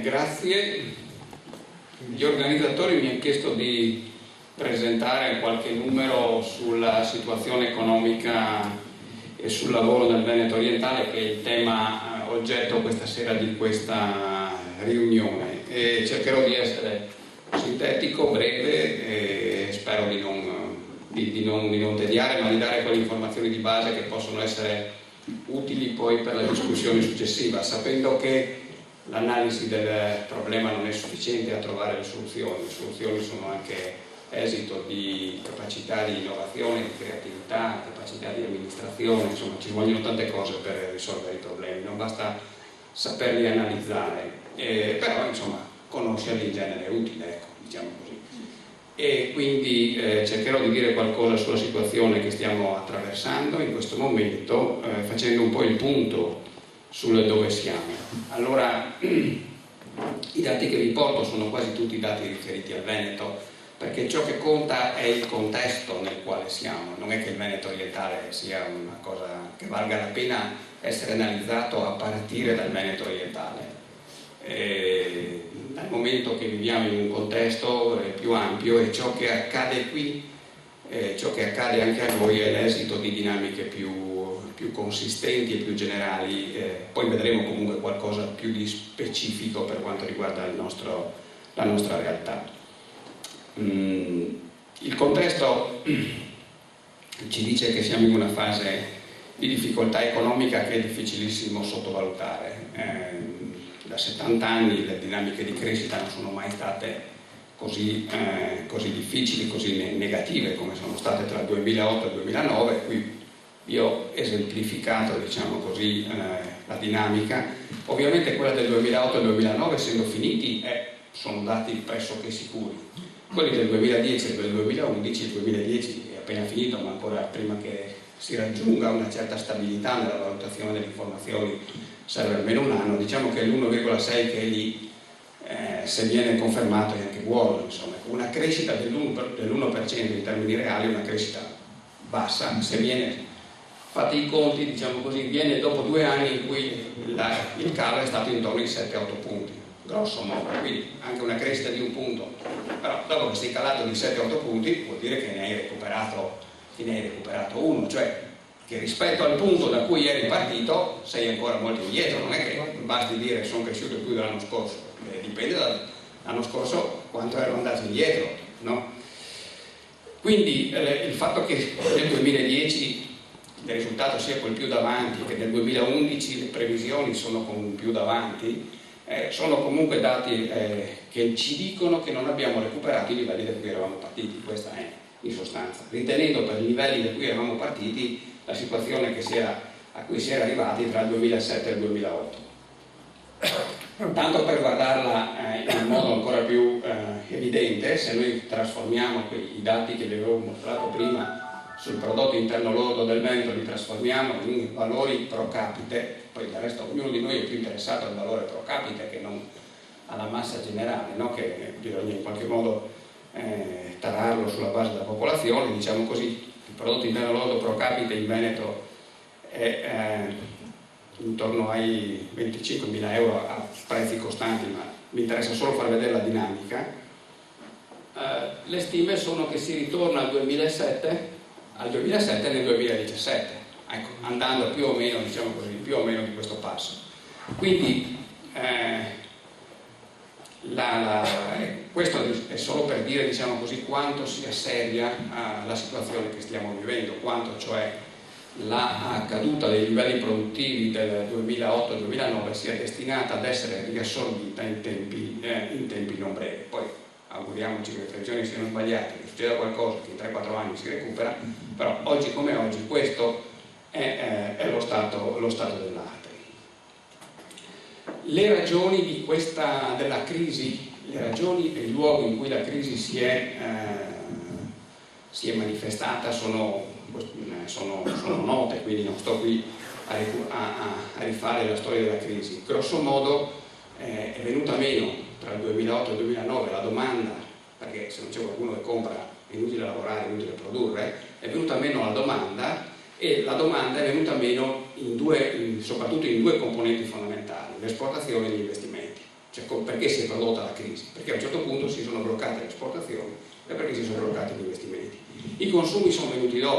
Grazie. Gli organizzatori mi hanno chiesto di presentare qualche numero sulla situazione economica e sul lavoro nel Veneto orientale, che è il tema oggetto questa sera di questa riunione, e cercherò di essere sintetico, breve, e spero di non tediare, ma di dare quelle informazioni di base che possono essere utili poi per la discussione successiva, sapendo che l'analisi del problema non è sufficiente a trovare le soluzioni sono anche esito di capacità di innovazione, di creatività, capacità di amministrazione, insomma ci vogliono tante cose per risolvere i problemi, non basta saperli analizzare, però insomma conoscerli in genere è utile, ecco, diciamo così. E quindi cercherò di dire qualcosa sulla situazione che stiamo attraversando in questo momento, facendo un po' il punto sul dove siamo. Allora, i dati che vi porto sono quasi tutti dati riferiti al Veneto, perché ciò che conta è il contesto nel quale siamo, non è che il Veneto orientale sia una cosa che valga la pena essere analizzato a partire dal Veneto orientale. Dal momento che viviamo in un contesto più ampio, e ciò che accade qui, ciò che accade anche a noi, è l'esito di dinamiche più consistenti e più generali, poi vedremo comunque qualcosa più di specifico per quanto riguarda la nostra realtà. Il contesto ci dice che siamo in una fase di difficoltà economica che è difficilissimo sottovalutare. Da 70 anni le dinamiche di crescita non sono mai state così difficili, così negative come sono state tra il 2008 e il 2009. Qui io ho esemplificato, diciamo così, la dinamica. Ovviamente quella del 2008 e 2009, essendo finiti, sono dati pressoché sicuri. Quelli del 2010 e del 2011, il 2010 è appena finito, ma ancora prima che si raggiunga una certa stabilità nella valutazione delle informazioni serve almeno un anno. Diciamo che l'1,6 che è lì, se viene confermato, è anche buono, insomma. Una crescita dell'1% in termini reali è una crescita bassa. Se viene fatti i conti, diciamo così, viene dopo 2 anni in cui il calo è stato intorno ai 7-8 punti, grosso modo, quindi anche una crescita di 1 punto, però dopo che sei calato di 7-8 punti vuol dire che ne hai recuperato 1, cioè che rispetto al punto da cui eri partito sei ancora molto indietro. Non è che basti dire sono cresciuto più dell'anno scorso, dipende dall'anno scorso quanto ero andato indietro, no? Quindi il fatto che nel 2010 il risultato sia quel più davanti, che nel 2011 le previsioni sono con un più davanti, sono comunque dati che ci dicono che non abbiamo recuperato i livelli da cui eravamo partiti. Questa è in sostanza, ritenendo per i livelli da cui eravamo partiti la situazione a cui si era arrivati tra il 2007 e il 2008. Tanto per guardarla in modo ancora più evidente, se noi trasformiamo i dati che vi avevo mostrato prima sul prodotto interno lordo del Veneto, li trasformiamo in valori pro capite, poi del resto ognuno di noi è più interessato al valore pro capite che non alla massa generale, no? Che bisogna in qualche modo tararlo sulla base della popolazione. Diciamo così, il prodotto interno lordo pro capite in Veneto è intorno ai 25.000 euro a prezzi costanti, ma mi interessa solo far vedere la dinamica. Le stime sono che si ritorna al 2007 nel 2017, ecco, andando più o meno, diciamo così, più o meno di questo passo. Quindi questo è solo per dire, diciamo così, quanto sia seria la situazione che stiamo vivendo, quanto cioè la caduta dei livelli produttivi del 2008-2009 sia destinata ad essere riassorbita in tempi non brevi. Poi auguriamoci che le previsioni siano sbagliate, che succeda qualcosa, che in 3-4 anni si recupera, però oggi come oggi questo è lo stato dell'arte. Le ragioni della crisi, le ragioni e il luogo in cui la crisi si è manifestata sono note, quindi non sto qui a rifare la storia della crisi. Grosso modo è venuta meno tra il 2008 e il 2009 la domanda, perché se non c'è qualcuno che compra è inutile lavorare, è inutile produrre, è venuta meno la domanda, e la domanda è venuta meno soprattutto in 2 componenti fondamentali: l'esportazione e gli investimenti. Cioè, perché si è prodotta la crisi? Perché a un certo punto si sono bloccate le esportazioni e perché si sono bloccati gli investimenti. I consumi sono venuti dopo.